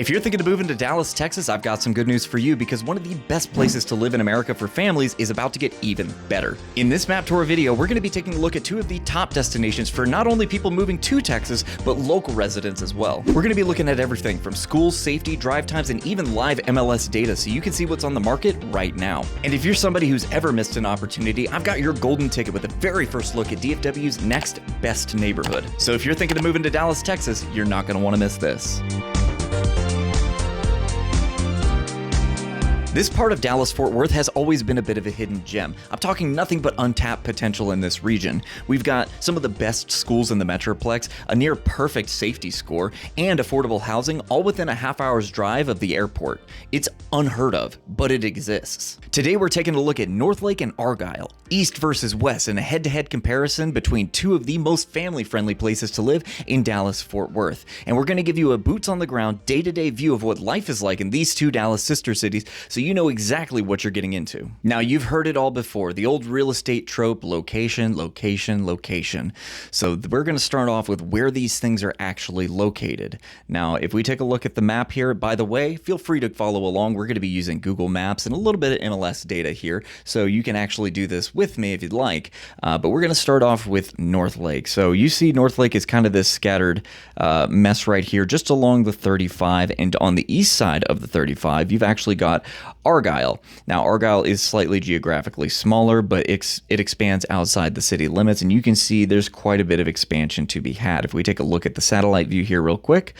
If you're thinking of moving to Dallas, Texas, I've got some good news for you because one of the best places to live in America for families is about to get even better. In this map tour video, we're going to be taking a look at two of the top destinations for not only people moving to Texas, but local residents as well. We're going to be looking at everything from schools, safety, drive times, and even live MLS data so you can see what's on the market right now. And if you're somebody who's ever missed an opportunity, I've got your golden ticket with the very first look at DFW's next best neighborhood. So if you're thinking of moving to Dallas, Texas, you're not going to want to miss this. This part of Dallas-Fort Worth has always been a bit of a hidden gem. I'm talking nothing but untapped potential in this region. We've got some of the best schools in the Metroplex, a near perfect safety score, and affordable housing all within a half-hour's drive of the airport. It's unheard of, but it exists. Today we're taking a look at Northlake and Argyle, east versus west, in a head-to-head comparison between two of the most family-friendly places to live in Dallas-Fort Worth. And we're going to give you a boots-on-the-ground, day-to-day view of what life is like in these two Dallas sister cities, so you know exactly what you're getting into. Now, you've heard it all before, the old real estate trope, location, location, location. So we're going to start off with where these things are actually located. Now, if we take a look at the map here, by the way, feel free to follow along. We're going to be using Google Maps and a little bit of MLS data here, so you can actually do this with me if you'd like. But we're going to start off with Northlake. So you see Northlake is kind of this scattered mess right here, just along the 35, and on the east side of the 35, you've actually got Argyle. Now, Argyle is slightly geographically smaller, but it expands outside the city limits, and you can see there's quite a bit of expansion to be had. If we take a look at the satellite view here real quick,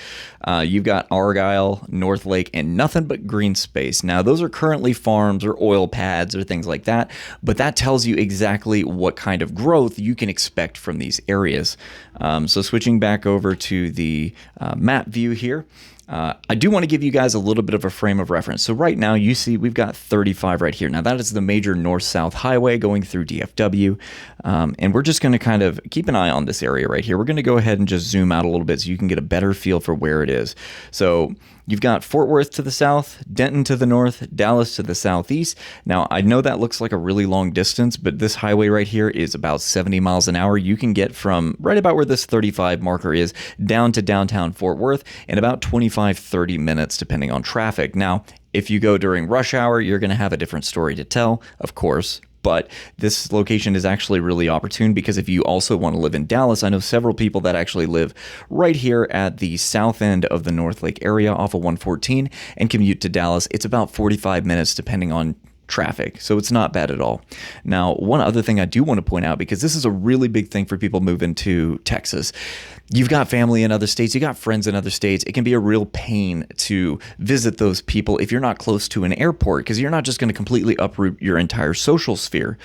you've got Argyle, Northlake, and nothing but green space. Now, those are currently farms or oil pads or things like that, but that tells you exactly what kind of growth you can expect from these areas. So switching back over to the map view here, I do want to give you guys a little bit of a frame of reference. So right now you see we've got 35 right here. Now that is the major north-south highway going through DFW. And we're just going to kind of keep an eye on this area right here. We're going to go ahead and just zoom out a little bit so you can get a better feel for where it is. So you've got Fort Worth to the south, Denton to the north, Dallas to the southeast. Now, I know that looks like a really long distance, but this highway right here is about 70 miles an hour. You can get from right about where this 35 marker is down to downtown Fort Worth in about 25-30 minutes, depending on traffic. Now, if you go during rush hour, you're going to have a different story to tell, of course. But this location is actually really opportune because if you also want to live in Dallas, I know several people that actually live right here at the south end of the Northlake area off of 114 and commute to Dallas. It's about 45 minutes depending on traffic, so it's not bad at all. Now, one other thing I do want to point out, because this is a really big thing for people moving to Texas, you've got family in other states, you got friends in other states. It can be a real pain to visit those people if you're not close to an airport, because you're not just going to completely uproot your entire social sphere.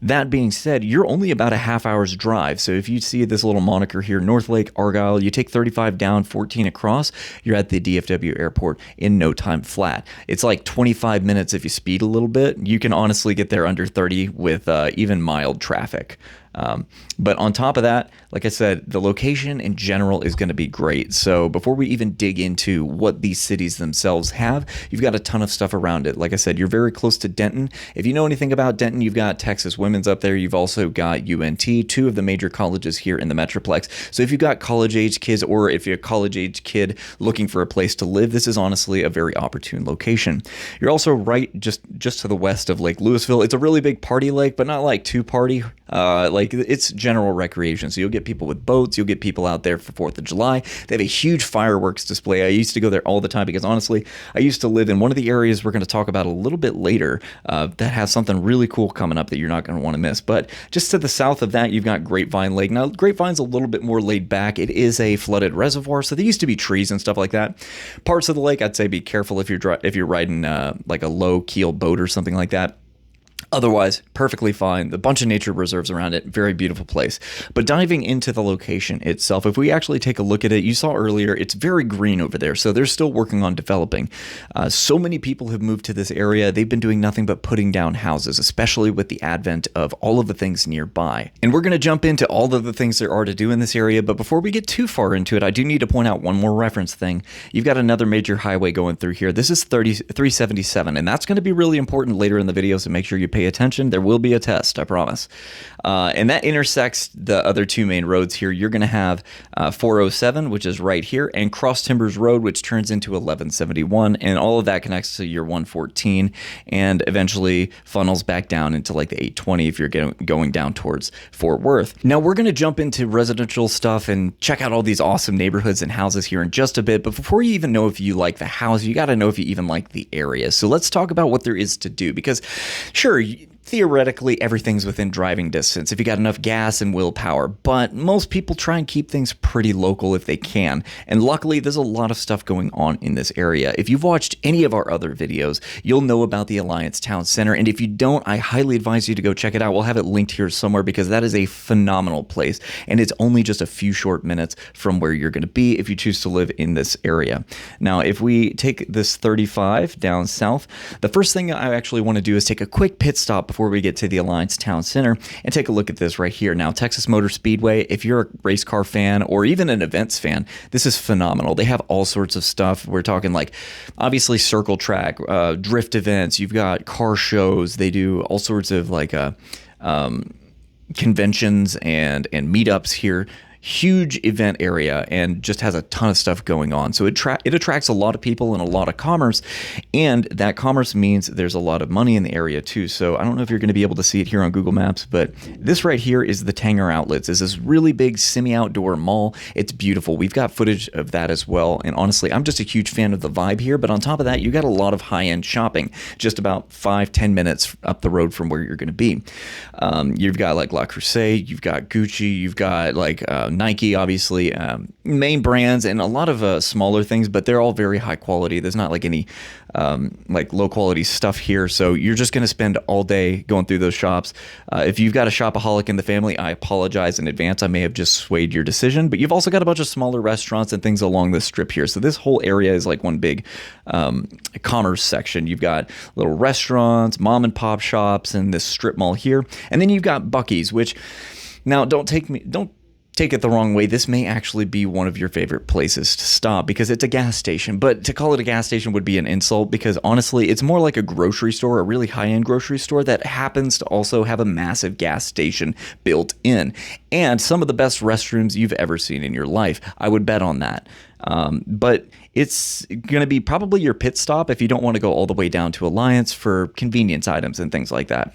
That being said, you're only about a half hour's drive. So if you see this little moniker here, Northlake, Argyle, you take 35 down, 14 across, you're at the DFW airport in no time flat. It's like 25 minutes if you speed a little bit. You can honestly get there under 30 with even mild traffic. But on top of that, like I said, the location in general is going to be great. So before we even dig into what these cities themselves have, you've got a ton of stuff around it. Like I said, you're very close to Denton. If you know anything about Denton, you've got Texas Women's up there. You've also got UNT, two of the major colleges here in the Metroplex. So if you've got college-age kids, or if you're a college-age kid looking for a place to live, this is honestly a very opportune location. You're also right just to the west of Lake Louisville. It's a really big party lake, but not like two party. Like it's general recreation. So you'll get people with boats, you'll get people out there for 4th of July. They have a huge fireworks display. I used to go there all the time because honestly, I used to live in one of the areas we're going to talk about a little bit later that has something really cool coming up that you're not going to want to miss. But just to the south of that, you've got Grapevine Lake. Now, Grapevine's a little bit more laid back. It is a flooded reservoir, so there used to be trees and stuff like that. Parts of the lake, I'd say be careful if you're riding like a low keel boat or something like that. Otherwise, perfectly fine. A bunch of nature reserves around it. Very beautiful place. But diving into the location itself, if we actually take a look at it, you saw earlier, it's very green over there. So they're still working on developing. So many people have moved to this area. They've been doing nothing but putting down houses, especially with the advent of all of the things nearby. And we're going to jump into all of the things there are to do in this area. But before we get too far into it, I do need to point out one more reference thing. You've got another major highway going through here. This is 377, and that's going to be really important later in the video, so make sure you pay pay attention, there will be a test, I promise. And that intersects the other two main roads here. You're going to have 407, which is right here, and Cross Timbers Road, which turns into 1171, and all of that connects to your 114 and eventually funnels back down into like the 820 if you're going down towards Fort Worth. Now we're going to jump into residential stuff and check out all these awesome neighborhoods and houses here in just a bit, but before you even know if you like the house, you got to know if you even like the area. So let's talk about what there is to do, because sure, theoretically, everything's within driving distance if you got enough gas and willpower, but most people try and keep things pretty local if they can. And luckily, there's a lot of stuff going on in this area. If you've watched any of our other videos, you'll know about the Alliance Town Center. And if you don't, I highly advise you to go check it out. We'll have it linked here somewhere because that is a phenomenal place. And it's only just a few short minutes from where you're going to be if you choose to live in this area. Now, if we take this 35 down south, the first thing I actually want to do is take a quick pit stop before we get to the Alliance Town Center and take a look at this right here. Now, Texas Motor Speedway, if you're a race car fan or even an events fan, this is phenomenal. They have all sorts of stuff. We're talking like obviously circle track, drift events. You've got car shows. They do all sorts of like conventions and meetups here. Huge event area and just has a ton of stuff going on. So it attracts a lot of people and a lot of commerce, and that commerce means there's a lot of money in the area too. So I don't know if you're going to be able to see it here on Google Maps, but this right here is the Tanger Outlets. It's this really big semi-outdoor mall. It's beautiful. We've got footage of that as well. And honestly, I'm just a huge fan of the vibe here. But on top of that, you got a lot of high-end shopping just about 5-10 minutes up the road from where you're going to be. You've got like La Crusade, you've got Gucci, you've got like Nike, obviously, main brands, and a lot of smaller things, but they're all very high quality. There's not like any like low quality stuff here. So you're just going to spend all day going through those shops. If you've got a shopaholic in the family, I apologize in advance. I may have just swayed your decision, but you've also got a bunch of smaller restaurants and things along this strip here. So this whole area is like one big commerce section. You've got little restaurants, mom and pop shops, and this strip mall here. And then you've got Buc-ee's, which now don't take it the wrong way. This may actually be one of your favorite places to stop because it's a gas station, but to call it a gas station would be an insult because honestly, it's more like a grocery store, a really high-end grocery store that happens to also have a massive gas station built in and some of the best restrooms you've ever seen in your life. I would bet on that. But it's going to be probably your pit stop if you don't want to go all the way down to Alliance for convenience items and things like that.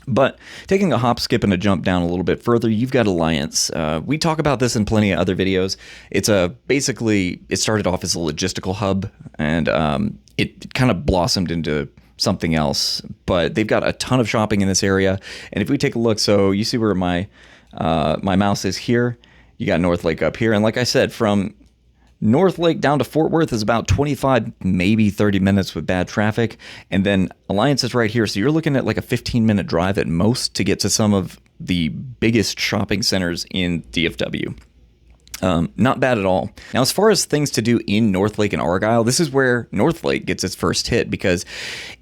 But taking a hop, skip, and a jump down a little bit further, you've got Alliance. We talk about this in plenty of other videos. It's basically, it started off as a logistical hub, and it kind of blossomed into something else. But they've got a ton of shopping in this area. And if we take a look, so you see where my mouse is here. You got Northlake up here. And like I said, from Northlake down to Fort Worth is about 25, maybe 30 minutes with bad traffic. And then Alliance is right here. So you're looking at like a 15-minute drive at most to get to some of the biggest shopping centers in DFW. Not bad at all. Now, as far as things to do in Northlake and Argyle, this is where Northlake gets its first hit because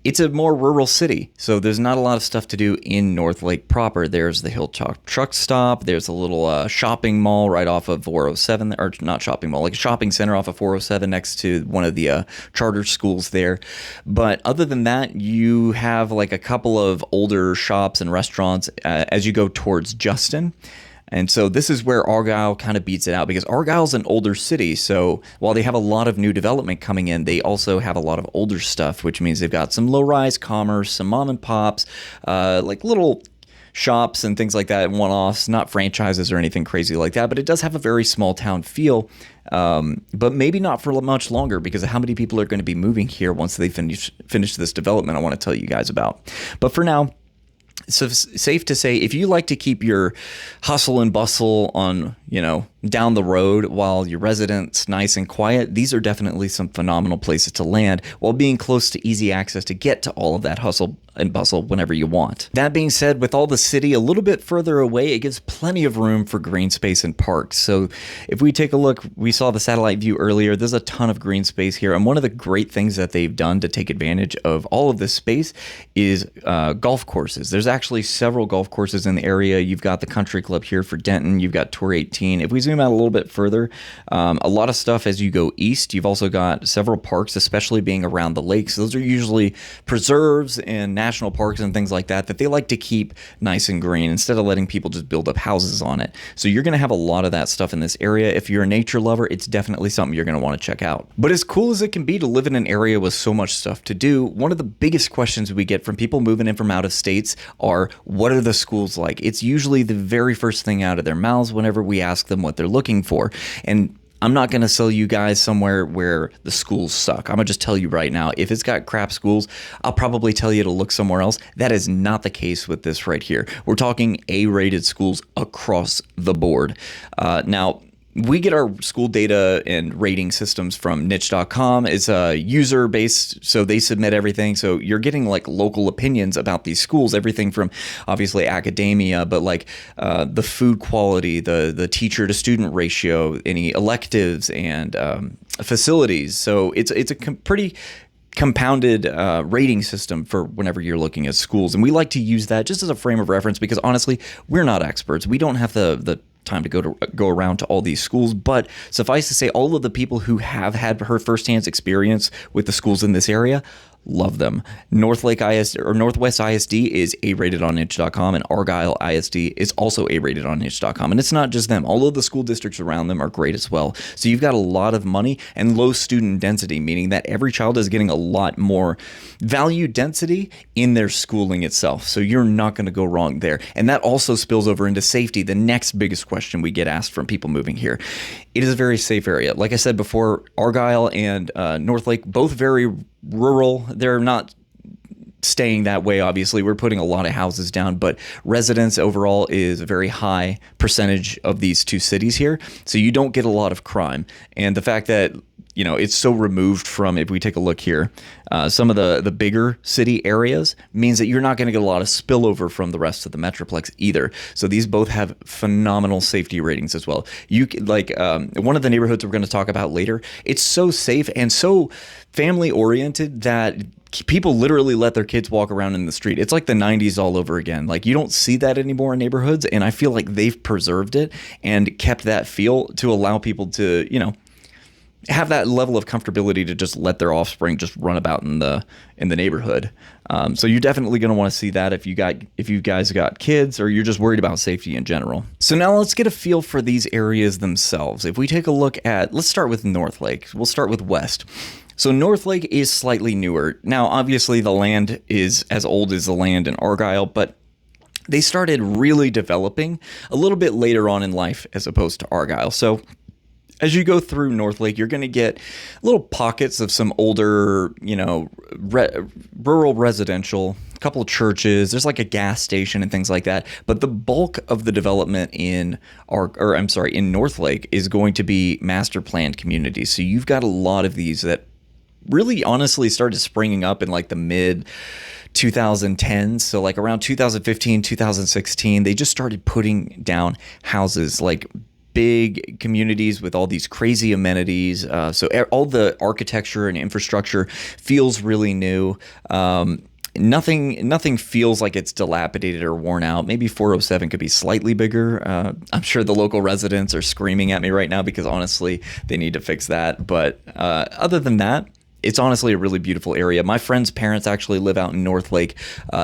it's a more rural city. So there's not a lot of stuff to do in Northlake proper. There's the Hilltop truck stop. There's a little shopping mall right off of 407, or not shopping mall, like a shopping center off of 407 next to one of the charter schools there. But other than that, you have like a couple of older shops and restaurants as you go towards Justin. And so this is where Argyle kind of beats it out because Argyle's an older city. So while they have a lot of new development coming in, they also have a lot of older stuff, which means they've got some low-rise commerce, some mom and pops, like little shops and things like that, one-offs, not franchises or anything crazy like that. But it does have a very small town feel, but maybe not for much longer because of how many people are going to be moving here once they finish this development I want to tell you guys about. But for now, so safe to say, if you like to keep your hustle and bustle on, down the road while your residence nice and quiet, these are definitely some phenomenal places to land while being close to easy access to get to all of that hustle and bustle whenever you want. That being said, with all the city a little bit further away, it gives plenty of room for green space and parks. So if we take a look, we saw the satellite view earlier, there's a ton of green space here. And one of the great things that they've done to take advantage of all of this space is golf courses. There's actually several golf courses in the area. You've got the country club here for Denton. You've got Tour 18. If we zoom zoom out a little bit further, a lot of stuff as you go east. You've also got several parks, especially being around the lakes. Those are usually preserves and national parks and things like that they like to keep nice and green instead of letting people just build up houses on it. So you're going to have a lot of that stuff in this area. If you're a nature lover, it's definitely something you're going to want to check out. But as cool as it can be to live in an area with so much stuff to do, one of the biggest questions we get from people moving in from out of states are, what are the schools like? It's usually the very first thing out of their mouths whenever we ask them what they're looking for. And I'm not going to sell you guys somewhere where the schools suck. I'm going to just tell you right now, if it's got crap schools, I'll probably tell you to look somewhere else. That is not the case with this right here. We're talking A-rated schools across the board. Now, we get our school data and rating systems from niche.com. It's user based, so they submit everything. So you're getting like local opinions about these schools, everything from obviously academia, but like the food quality, the teacher to student ratio, any electives and facilities. So it's a pretty compounded rating system for whenever you're looking at schools. And we like to use that just as a frame of reference because honestly, we're not experts. We don't have the time to go around to all these schools, but suffice to say, all of the people who have had her firsthand experience with the schools in this area love them. Northlake ISD or Northwest ISD is A-rated on niche.com, and Argyle ISD is also A-rated on niche.com. And it's not just them. All of the school districts around them are great as well. So you've got a lot of money and low student density, meaning that every child is getting a lot more value density in their schooling itself. So you're not going to go wrong there. And that also spills over into safety, the next biggest question we get asked from people moving here. It is a very safe area. Like I said before, Argyle and Northlake, both very rural. They're not staying that way, obviously. We're putting a lot of houses down, but residents overall is a very high percentage of these two cities here. So you don't get a lot of crime. And the fact that, you know, it's so removed from, if we take a look here, some of the bigger city areas means that you're not going to get a lot of spillover from the rest of the Metroplex either. So these both have phenomenal safety ratings as well. You like one of the neighborhoods we're going to talk about later, it's so safe and so family oriented that people literally let their kids walk around in the street. It's like the 90s all over again. Like you don't see that anymore in neighborhoods. And I feel like they've preserved it and kept that feel to allow people to, you know, have that level of comfortability to just let their offspring just run about in the neighborhood. So you're definitely going to want to see that if you guys got kids or you're just worried about safety in general. So now let's get a feel for these areas themselves. If we take a look at, let's start with Northlake. We'll start with West. So Northlake is slightly newer. Now, obviously the land is as old as the land in Argyle, but they started really developing a little bit later on in life as opposed to Argyle. So as you go through Northlake, you're going to get little pockets of some older, you know, rural residential, a couple of churches. There's like a gas station and things like that. But the bulk of the development in Northlake is going to be master planned communities. So you've got a lot of these that really honestly started springing up in like the mid 2010s. So like around 2015, 2016, they just started putting down houses like big communities with all these crazy amenities. So all the architecture and infrastructure feels really new. Nothing feels like it's dilapidated or worn out. Maybe 407 could be slightly bigger. I'm sure the local residents are screaming at me right now because honestly, they need to fix that. But other than that, it's honestly a really beautiful area. My friend's parents actually live out in Northlake.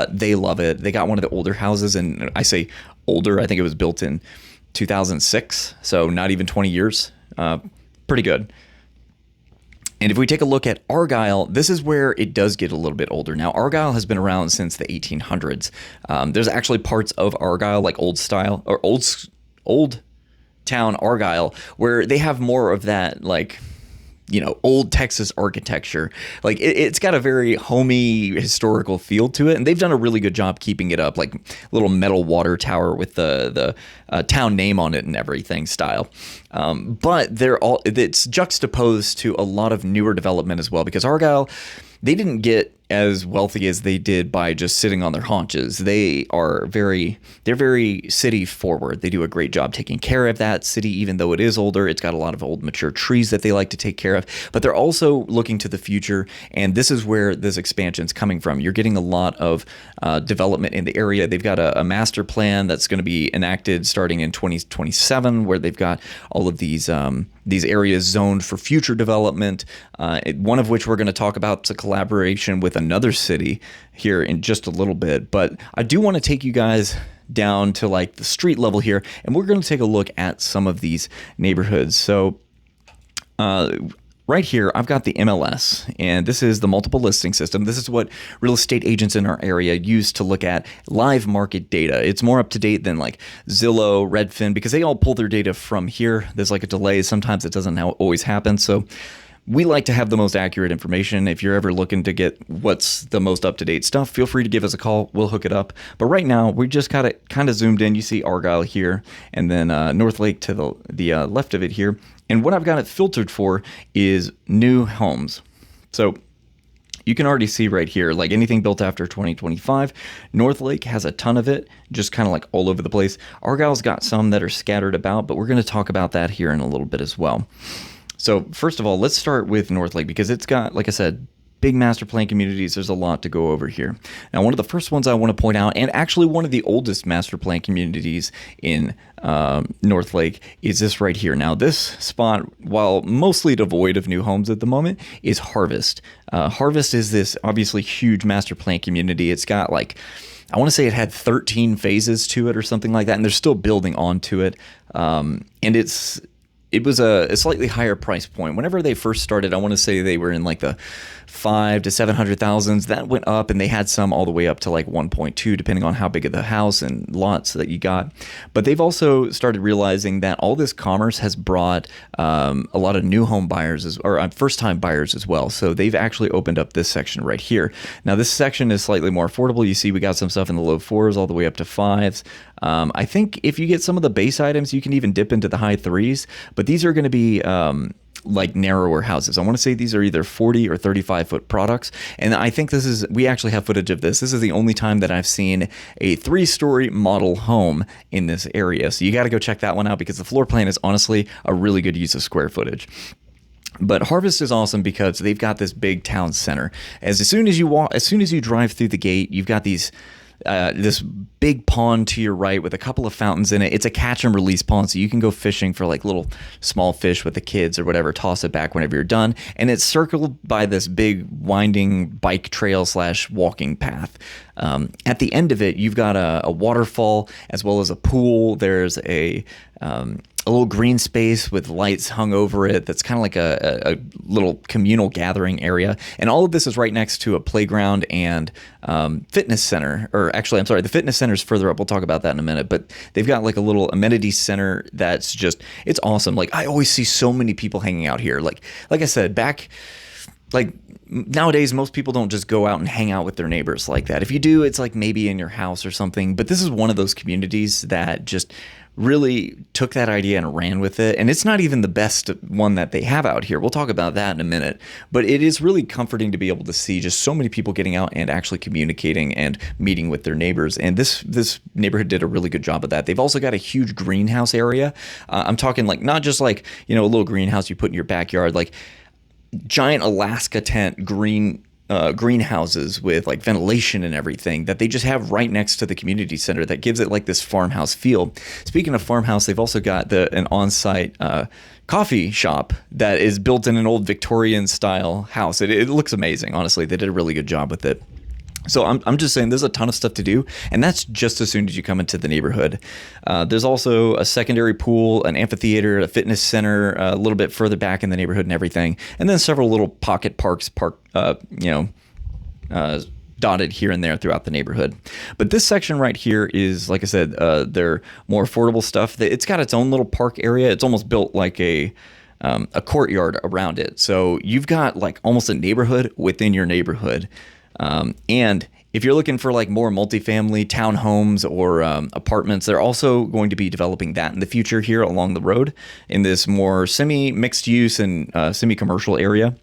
They love it. They got one of the older houses, and I say older, I think it was built in 2006, so not even 20 years. Pretty good. And if we take a look at Argyle, this is where it does get a little bit older. Now, Argyle has been around since the 1800s. There's actually parts of Argyle, like old style or old town Argyle, where they have more of that, like, you know, old Texas architecture. Like it's got a very homey historical feel to it, and they've done a really good job keeping it up, like little metal water tower with the town name on it and everything style. But it's juxtaposed to a lot of newer development as well, because Argyle, they didn't get as wealthy as they did by just sitting on their haunches. They're very city forward. They do a great job taking care of that city, even though it is older. It's got a lot of old mature trees that they like to take care of, but they're also looking to the future. And this is where this expansion is coming from. You're getting a lot of development in the area. They've got a master plan that's going to be enacted starting in 2027, where they've got all of these areas zoned for future development. One of which we're going to talk about, a collaboration with another city here in just a little bit. But I do want to take you guys down to like the street level here, and we're going to take a look at some of these neighborhoods. So right here, I've got the MLS, and this is the multiple listing system. This is what real estate agents in our area use to look at live market data. It's more up to date than like Zillow, Redfin, because they all pull their data from here. There's like a delay. Sometimes it doesn't always happen. So we like to have the most accurate information. If you're ever looking to get what's the most up-to-date stuff, feel free to give us a call. We'll hook it up. But right now, we just got it kind of zoomed in. You see Argyle here, and then Northlake to the left of it here. And what I've got it filtered for is new homes. So you can already see right here, like anything built after 2025. Northlake has a ton of it, just kind of like all over the place. Argyle's got some that are scattered about, but we're going to talk about that here in a little bit as well. So first of all, let's start with Northlake, because it's got, like I said, big master plan communities. There's a lot to go over here. Now, one of the first ones I want to point out, and actually one of the oldest master plan communities in Northlake, is this right here. Now, this spot, while mostly devoid of new homes at the moment, is Harvest. Harvest is this obviously huge master plan community. It's got like, I want to say it had 13 phases to it or something like that, and they're still building onto it. And it was a slightly higher price point. Whenever they first started, I want to say they were in like the 500 to 700,000s. That went up, and they had some all the way up to like 1.2, depending on how big of the house and lots that you got. But they've also started realizing that all this commerce has brought a lot of new home buyers or first-time buyers as well. So they've actually opened up this section right here. Now, this section is slightly more affordable. You see we got some stuff in the low 4s all the way up to 5s. I think if you get some of the base items, you can even dip into the high 3s. But these are going to be like narrower houses. I want to say these are either 40 or 35 foot products. And I think we actually have footage of this. This is the only time that I've seen a 3-story model home in this area. So you got to go check that one out, because the floor plan is honestly a really good use of square footage. But Harvest is awesome because they've got this big town center. As soon as you drive through the gate, you've got this big pond to your right with a couple of fountains in it. It's a catch and release pond, so you can go fishing for like little small fish with the kids or whatever, toss it back whenever you're done. And it's circled by this big winding bike trail / walking path. At the end of it, you've got a waterfall as well as a pool. There's a little green space with lights hung over it that's kind of like a little communal gathering area. And all of this is right next to a playground and fitness center. Or actually, I'm sorry, the fitness center is further up. We'll talk about that in a minute. But they've got like a little amenity center that's just, it's awesome. Like, I always see so many people hanging out here. Like I said, like nowadays, most people don't just go out and hang out with their neighbors like that. If you do, it's like maybe in your house or something. But this is one of those communities that just really took that idea and ran with it. And it's not even the best one that they have out here. We'll talk about that in a minute. But it is really comforting to be able to see just so many people getting out and actually communicating and meeting with their neighbors. And this neighborhood did a really good job of that. They've also got a huge greenhouse area. I'm talking like not just like, a little greenhouse you put in your backyard, like giant Alaska tent greenhouses with like ventilation and everything that they just have right next to the community center that gives it like this farmhouse feel. Speaking of farmhouse, they've also got an on-site coffee shop that is built in an old Victorian style house. It looks amazing. Honestly, they did a really good job with it. So I'm just saying there's a ton of stuff to do, and that's just as soon as you come into the neighborhood. There's also a secondary pool, an amphitheater, a fitness center a little bit further back in the neighborhood and everything, and then several little pocket parks dotted here and there throughout the neighborhood. But this section right here is, like I said, they're more affordable stuff. It's got its own little park area. It's almost built like a courtyard around it. So you've got like almost a neighborhood within your neighborhood. And if you're looking for like more multifamily townhomes or apartments, they're also going to be developing that in the future here along the road in this more semi-mixed use and semi-commercial area.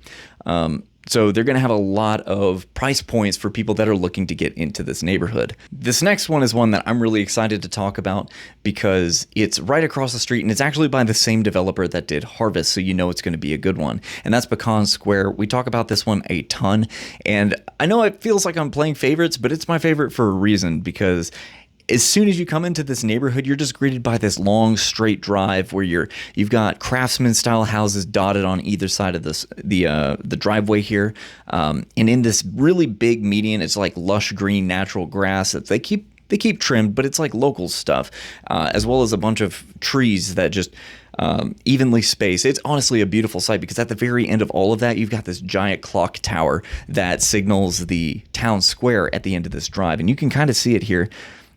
So they're going to have a lot of price points for people that are looking to get into this neighborhood. This next one is one that I'm really excited to talk about because it's right across the street and it's actually by the same developer that did Harvest, so you know it's going to be a good one. And that's Pecan Square. We talk about this one a ton, and I know it feels like I'm playing favorites, but it's my favorite for a reason because as soon as you come into this neighborhood, you're just greeted by this long straight drive where you've got craftsman style houses dotted on either side of the driveway here, and in this really big median, it's like lush green natural grass that they keep trimmed, but it's like local stuff, as well as a bunch of trees that just evenly spaced. It's honestly a beautiful sight because at the very end of all of that, you've got this giant clock tower that signals the town square at the end of this drive, and you can kind of see it here.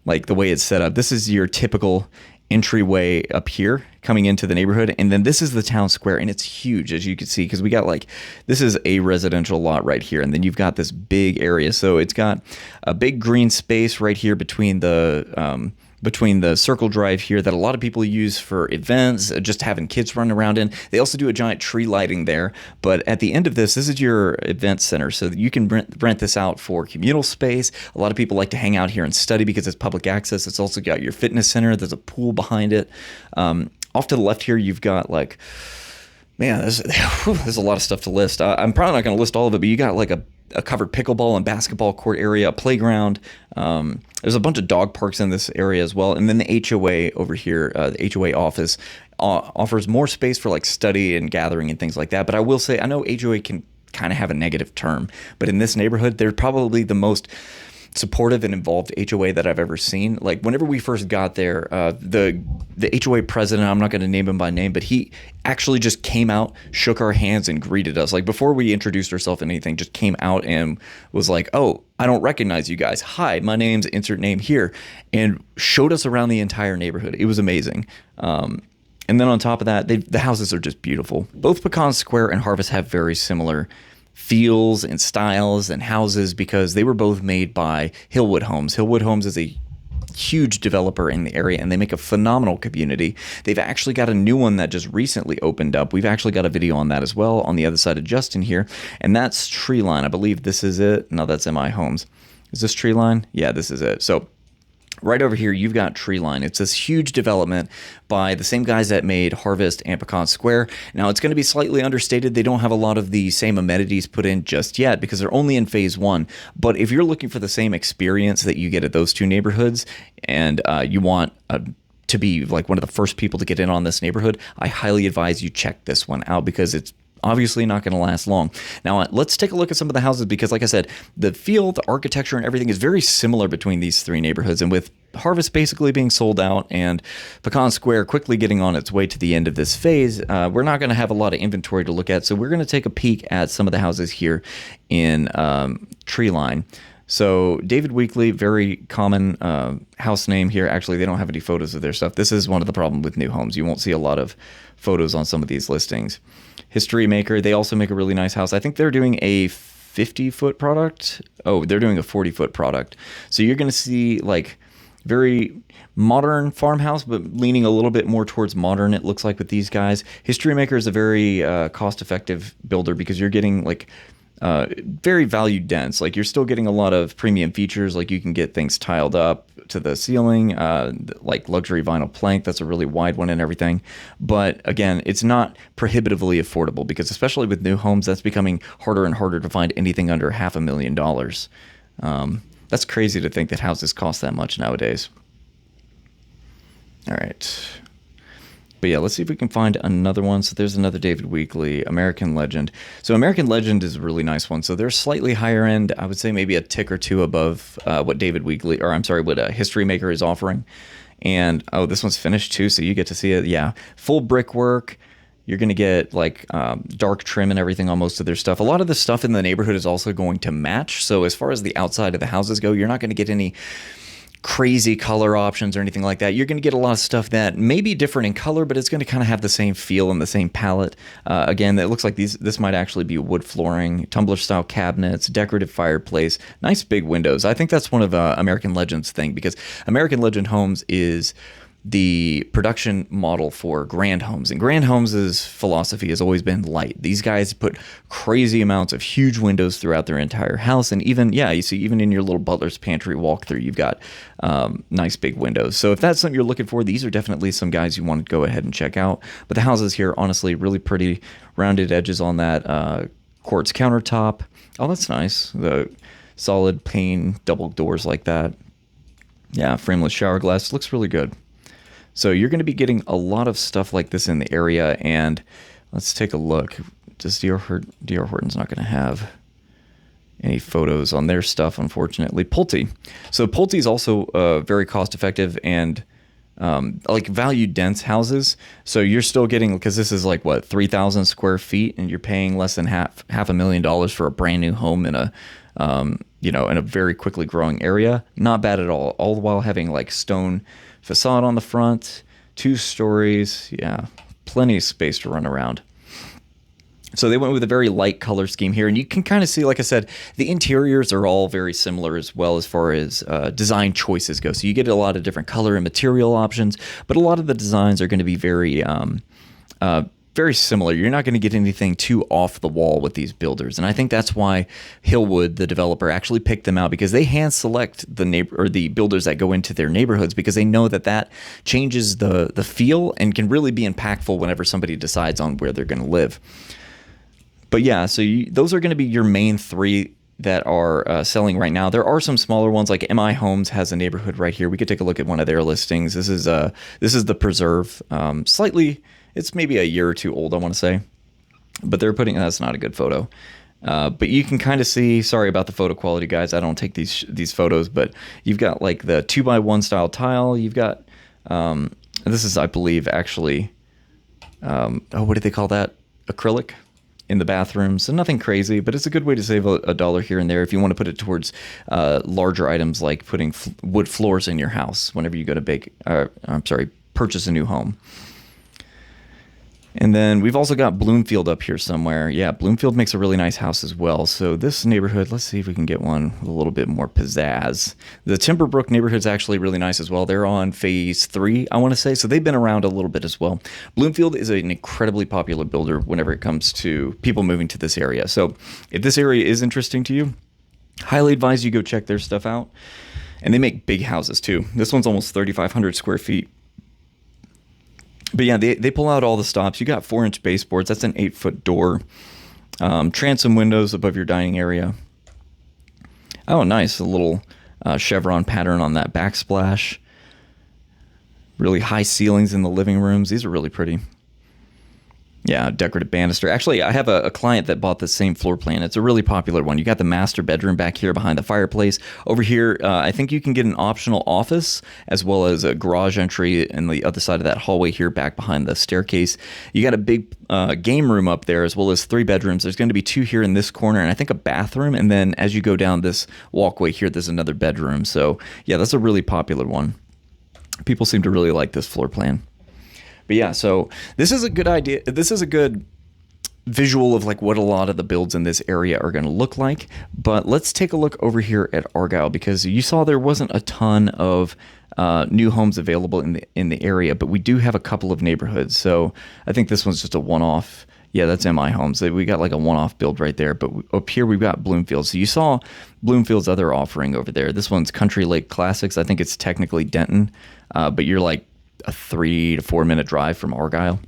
Like the way it's set up. This is your typical entryway up here coming into the neighborhood. And then this is the town square, and it's huge, as you can see, because we got this is a residential lot right here. And then you've got this big area. So it's got a big green space right here between the circle drive here that a lot of people use for events, just having kids run around in. They also do a giant tree lighting there. But at the end of this is your event center, so that you can rent this out for communal space. A lot of people like to hang out here and study because it's public access. It's also got your fitness center. There's a pool behind it. Off to the left here, you've got man, there's a lot of stuff to list. I'm probably not going to list all of it, but you got a covered pickleball and basketball court area, a playground. There's a bunch of dog parks in this area as well. And then the HOA over here, the HOA office, offers more space for study and gathering and things like that. But I will say, I know HOA can kind of have a negative term, but in this neighborhood, they're probably the most supportive and involved HOA that I've ever seen. Whenever we first got there, the HOA president, I'm not going to name him by name, but he actually just came out, shook our hands, and greeted us. Before we introduced ourselves and anything, just came out and was like, "Oh, I don't recognize you guys. Hi, my name's insert name here," and showed us around the entire neighborhood. It was amazing. And then on top of that, the houses are just beautiful. Both Pecan Square and Harvest have very similar feels and styles and houses because they were both made by Hillwood Homes. Hillwood Homes is a huge developer in the area, and they make a phenomenal community. They've actually got a new one that just recently opened up. We've actually got a video on that as well on the other side of Justin here, and that's Treeline. I believe this is it. No, that's MI Homes. Is this Treeline? Yeah, this is it. So right over here, you've got Treeline. It's this huge development by the same guys that made Harvest and Pecan Square. Now, it's going to be slightly understated. They don't have a lot of the same amenities put in just yet because they're only in phase one. But if you're looking for the same experience that you get at those two neighborhoods and you want to be one of the first people to get in on this neighborhood, I highly advise you check this one out because it's obviously not going to last long. Now, let's take a look at some of the houses because, like I said, the feel, the architecture, and everything is very similar between these three neighborhoods. And with Harvest basically being sold out and Pecan Square quickly getting on its way to the end of this phase, we're not going to have a lot of inventory to look at. So we're going to take a peek at some of the houses here in Treeline. So David Weekley, very common house name here. Actually, they don't have any photos of their stuff. This is one of the problems with new homes. You won't see a lot of photos on some of these listings. History Maker, they also make a really nice house. I think they're doing a 50-foot product. Oh, they're doing a 40-foot product. So you're going to see very modern farmhouse, but leaning a little bit more towards modern, it looks like, with these guys. History Maker is a very cost-effective builder because you're getting very value dense. You're still getting a lot of premium features. You can get things tiled up to the ceiling, luxury vinyl plank. That's a really wide one and everything. But again, it's not prohibitively affordable because especially with new homes, that's becoming harder and harder to find anything under $500,000. That's crazy to think that houses cost that much nowadays. All right. But yeah, let's see if we can find another one. So there's another David Weekley, American Legend. So American Legend is a really nice one. So they're slightly higher end. I would say maybe a tick or two above what what History Maker is offering. And this one's finished too, so you get to see it. Yeah, full brickwork. You're going to get dark trim and everything on most of their stuff. A lot of the stuff in the neighborhood is also going to match. So as far as the outside of the houses go, you're not going to get any crazy color options or anything like that. You're going to get a lot of stuff that may be different in color, but it's going to kind of have the same feel and the same palette. Again, it looks like this might actually be wood flooring, tumbler style cabinets, decorative fireplace, nice big windows. I think that's one of American Legend's thing because American Legend Homes is the production model for Grand Homes. And Grand Homes' philosophy has always been light. These guys put crazy amounts of huge windows throughout their entire house. And even, you see, even in your little butler's pantry walkthrough, you've got nice big windows. So if that's something you're looking for, these are definitely some guys you want to go ahead and check out. But the houses here, honestly, really pretty. Rounded edges on that quartz countertop. Oh, that's nice. The solid pane double doors like that. Yeah, frameless shower glass. Looks really good. So you're going to be getting a lot of stuff like this in the area, and let's take a look. D.R. Horton's not going to have any photos on their stuff, unfortunately. Pulte. So Pulte is also very cost-effective and like value-dense houses. So you're still getting, because this is like, 3,000 square feet, and you're paying less than half $500,000 for a brand new home in a in a very quickly growing area. Not bad at all the while having like stone facade on the front, 2 stories. Yeah, plenty of space to run around. So they went with a very light color scheme here, and you can kind of see, like I said, the interiors are all very similar as well as far as design choices go. So you get a lot of different color and material options, but a lot of the designs are going to be very very similar. You're not going to get anything too off the wall with these builders. And I think that's why Hillwood, the developer, actually picked them out, because they hand select the builders that go into their neighborhoods, because they know that changes the feel and can really be impactful whenever somebody decides on where they're going to live. But yeah, so those are going to be your main 3 that are selling right now. There are some smaller ones, like MI Homes has a neighborhood right here. We could take a look at one of their listings. This is the Preserve. It's maybe a year or 2 old, I want to say. But that's not a good photo. But you can kind of see, sorry about the photo quality, guys. I don't take these photos, but you've got like the 2x1 style tile. You've got, this is, I believe, actually, what do they call that? Acrylic in the bathroom. So nothing crazy, but it's a good way to save a dollar here and there if you want to put it towards larger items like putting wood floors in your house whenever you go to purchase a new home. And then we've also got Bloomfield up here somewhere. Yeah, Bloomfield makes a really nice house as well. So this neighborhood, let's see if we can get one with a little bit more pizzazz. The Timberbrook neighborhood's actually really nice as well. They're on phase 3, I want to say. So they've been around a little bit as well. Bloomfield is an incredibly popular builder whenever it comes to people moving to this area. So if this area is interesting to you, highly advise you go check their stuff out. And they make big houses too. This one's almost 3,500 square feet. But yeah, they pull out all the stops. You got 4-inch baseboards. That's an 8-foot door. Transom windows above your dining area. Oh, nice. A little chevron pattern on that backsplash. Really high ceilings in the living rooms. These are really pretty. Yeah, decorative banister. Actually, I have a client that bought the same floor plan. It's a really popular one. You got the master bedroom back here behind the fireplace. Over here, I think you can get an optional office as well as a garage entry in the other side of that hallway here back behind the staircase. You got a big game room up there as well as 3 bedrooms. There's going to be 2 here in this corner and I think a bathroom. And then as you go down this walkway here, there's another bedroom. So yeah, that's a really popular one. People seem to really like this floor plan. But yeah, so this is a good idea. This is a good visual of like what a lot of the builds in this area are going to look like. But let's take a look over here at Argyle, because you saw there wasn't a ton of new homes available in the area, but we do have a couple of neighborhoods. So I think this one's just a one-off. Yeah, that's MI Homes. We got like a one-off build right there. But up here we've got Bloomfield. So you saw Bloomfield's other offering over there. This one's Country Lake Classics. I think it's technically Denton, but you're like a 3 to 4 minute drive from Argyle.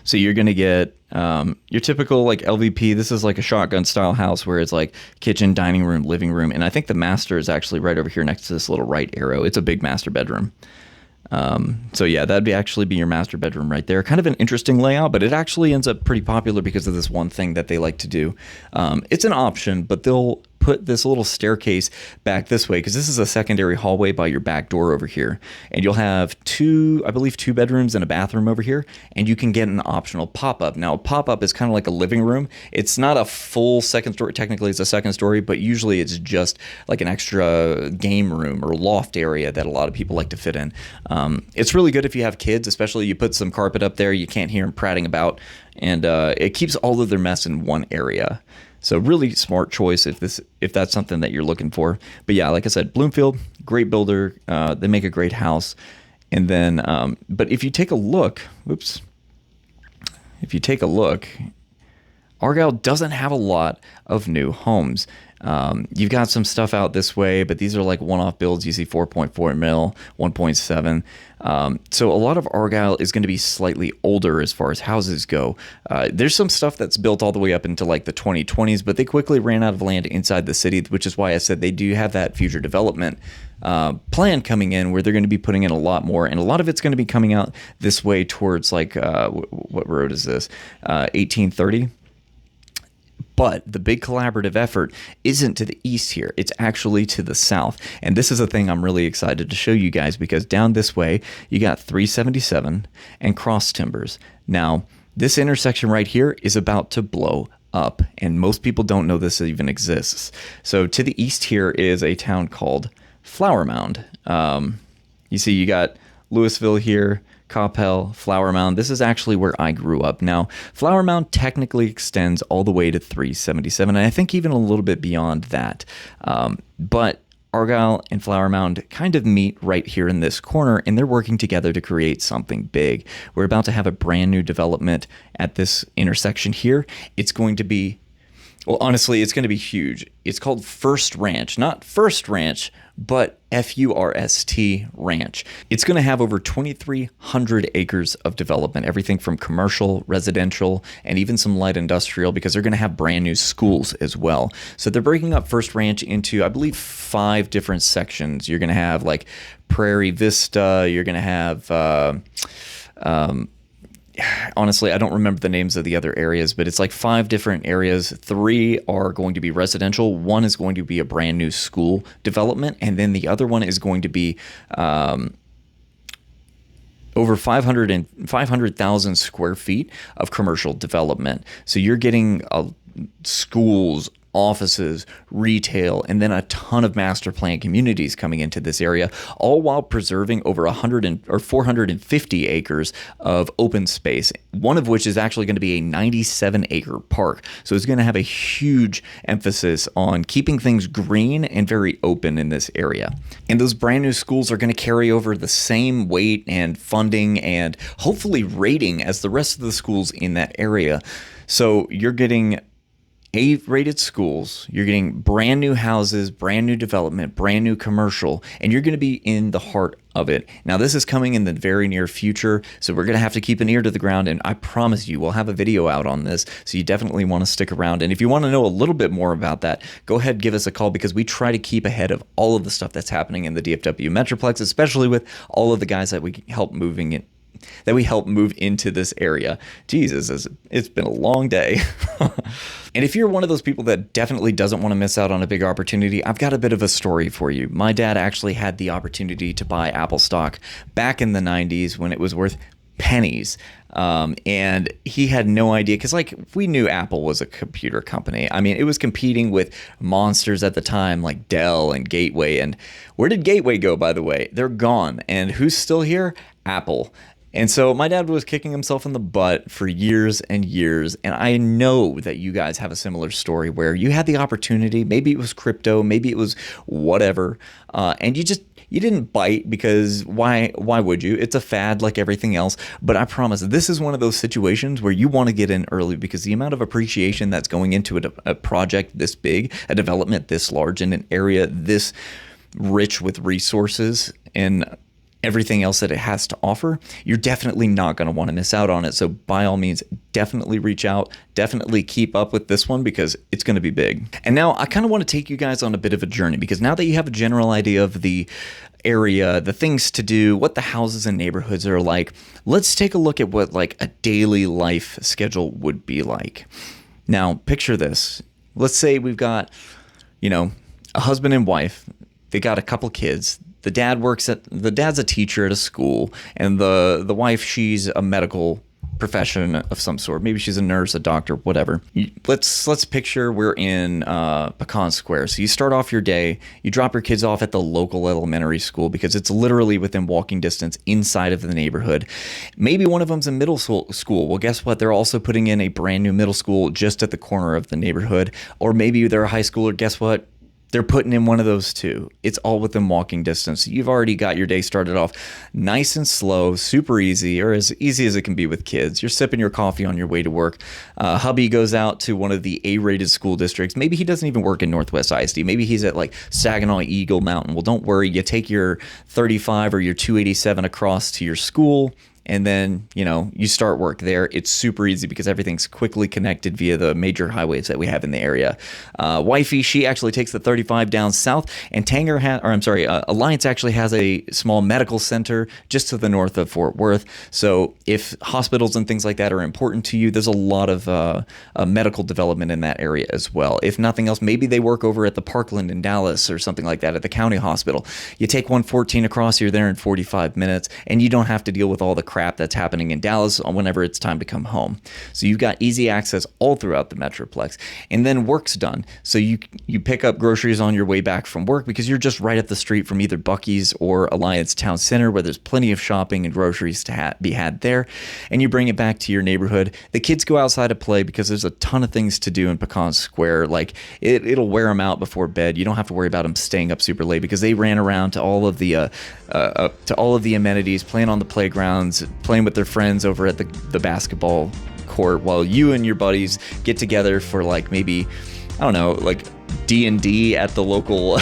So you're going to get your typical like LVP. This is like a shotgun style house where it's like kitchen, dining room, living room. And I think the master is actually right over here next to this little right arrow. It's a big master bedroom. So yeah, that'd actually be your master bedroom right there. Kind of an interesting layout, but it actually ends up pretty popular because of this one thing that they like to do. It's an option, but they'll put this little staircase back this way because this is a secondary hallway by your back door over here. And you'll have two bedrooms and a bathroom over here, and you can get an optional pop-up. Now, a pop-up is kind of like a living room. It's not a full second story. Technically, it's a second story, but usually it's just like an extra game room or loft area that a lot of people like to fit in. It's really good if you have kids, especially you put some carpet up there. You can't hear them prattling about, and it keeps all of their mess in one area. So really smart choice if that's something that you're looking for. But yeah, like I said, Bloomfield, great builder. They make a great house. And then, but if you take a look, if you take a look, Argyle doesn't have a lot of new homes. You've got some stuff out this way, but these are like one-off builds. You see 4.4 mil, 1.7. So a lot of Argyle is going to be slightly older as far as houses go. There's some stuff that's built all the way up into like the 2020s, but they quickly ran out of land inside the city, which is why I said they do have that future development plan coming in where they're going to be putting in a lot more, and a lot of it's going to be coming out this way towards like what road is this? 1830. But the big collaborative effort isn't to the east here. It's actually to the south. And this is a thing I'm really excited to show you guys, because down this way, you got 377 and Cross Timbers. Now, this intersection right here is about to blow up, and most people don't know this even exists. So to the east here is a town called Flower Mound. You see, you got Louisville here, Coppell, Flower Mound. This is actually where I grew up. Now, Flower Mound technically extends all the way to 377, and I think even a little bit beyond that. But Argyle and Flower Mound kind of meet right here in this corner, and they're working together to create something big. We're about to have a brand new development at this intersection here. It's going to be, well, honestly, it's going to be huge. It's called First Ranch, not First Ranch, but FURST Ranch. It's going to have over 2,300 acres of development, everything from commercial, residential, and even some light industrial, because they're going to have brand new schools as well. So they're breaking up First Ranch into, I believe, 5 different sections. You're going to have like Prairie Vista. You're going to have honestly, I don't remember the names of the other areas, but it's like 5 different areas. 3 are going to be residential. 1 is going to be a brand new school development. And then the other one is going to be over 500,000 square feet of commercial development. So you're getting schools, offices, retail, and then a ton of master plan communities coming into this area, all while preserving over 450 acres of open space, one of which is actually going to be a 97-acre park. So it's going to have a huge emphasis on keeping things green and very open in this area. And those brand new schools are going to carry over the same weight and funding and hopefully rating as the rest of the schools in that area. So you're getting A-rated schools, you're getting brand new houses, brand new development, brand new commercial, and you're going to be in the heart of it. Now, this is coming in the very near future, so we're going to have to keep an ear to the ground, and I promise you, we'll have a video out on this, so you definitely want to stick around. And if you want to know a little bit more about that, go ahead and give us a call, because we try to keep ahead of all of the stuff that's happening in the DFW Metroplex, especially with all of the guys that we help move into this area. Jesus, it's been a long day. And if you're one of those people that definitely doesn't want to miss out on a big opportunity, I've got a bit of a story for you. My dad actually had the opportunity to buy Apple stock back in the 90s when it was worth pennies. And he had no idea, because like we knew Apple was a computer company. I mean, it was competing with monsters at the time like Dell and Gateway. And where did Gateway go, by the way? They're gone. And who's still here? Apple. And so my dad was kicking himself in the butt for years and years. And I know that you guys have a similar story where you had the opportunity. Maybe it was crypto, maybe it was whatever. And you didn't bite, because why would you? It's a fad like everything else. But I promise, this is one of those situations where you want to get in early, because the amount of appreciation that's going into a project this big, a development this large in an area this rich with resources and everything else that it has to offer, you're definitely not going to want to miss out on it. So by all means, definitely reach out, definitely keep up with this one, because it's going to be big. And now I kind of want to take you guys on a bit of a journey, because now that you have a general idea of the area, the things to do, what the houses and neighborhoods are like, let's take a look at what like a daily life schedule would be like. Now, picture this. Let's say we've got, a husband and wife. They got a couple kids. The dad's a teacher at a school, and the wife, she's a medical profession of some sort. Maybe she's a nurse, a doctor, whatever. Let's picture we're in Pecan Square. So you start off your day, you drop your kids off at the local elementary school, because it's literally within walking distance inside of the neighborhood. Maybe one of them's in middle school. Well, guess what? They're also putting in a brand new middle school just at the corner of the neighborhood. Or maybe they're a high schooler. Guess what? they're putting in one of those too. It's all within walking distance. You've already got your day started off nice and slow, super easy, or as easy as it can be with kids. You're sipping your coffee on your way to work. Hubby goes out to one of the A-rated school districts. Maybe he doesn't even work in Northwest ISD. Maybe he's at like Saginaw Eagle Mountain. Well, don't worry. You take your 35 or your 287 across to your school, and then, you start work there. It's super easy because everything's quickly connected via the major highways that we have in the area. Wifey, she actually takes the 35 down south, and Alliance actually has a small medical center just to the north of Fort Worth. So if hospitals and things like that are important to you, there's a lot of medical development in that area as well. If nothing else, maybe they work over at the Parkland in Dallas or something like that at the county hospital. You take 114 across, you're there in 45 minutes, and you don't have to deal with all the crap that's happening in Dallas whenever it's time to come home. So you've got easy access all throughout the Metroplex. And then work's done. So you pick up groceries on your way back from work because you're just right up the street from either Buc-ee's or Alliance Town Center, where there's plenty of shopping and groceries to be had there. And you bring it back to your neighborhood. The kids go outside to play because there's a ton of things to do in Pecan Square. Like it'll wear them out before bed. You don't have to worry about them staying up super late because they ran around to all of the amenities, playing on the playgrounds, playing with their friends over at the basketball court, while you and your buddies get together for like maybe, I don't know, like D&D at the local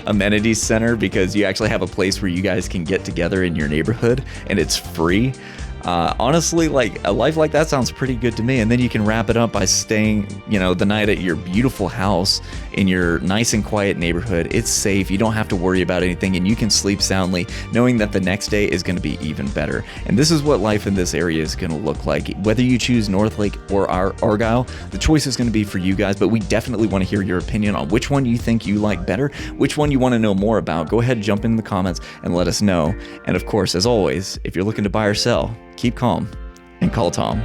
amenities center, because you actually have a place where you guys can get together in your neighborhood and it's free. Honestly, like a life like that sounds pretty good to me. And then you can wrap it up by staying, the night at your beautiful house in your nice and quiet neighborhood. It's safe. You don't have to worry about anything, and you can sleep soundly knowing that the next day is going to be even better. And this is what life in this area is going to look like. Whether you choose Northlake or Argyle, the choice is going to be for you guys, but we definitely want to hear your opinion on which one you think you like better, which one you want to know more about. Go ahead, jump in the comments and let us know. And of course, as always, if you're looking to buy or sell, keep calm and call Tom.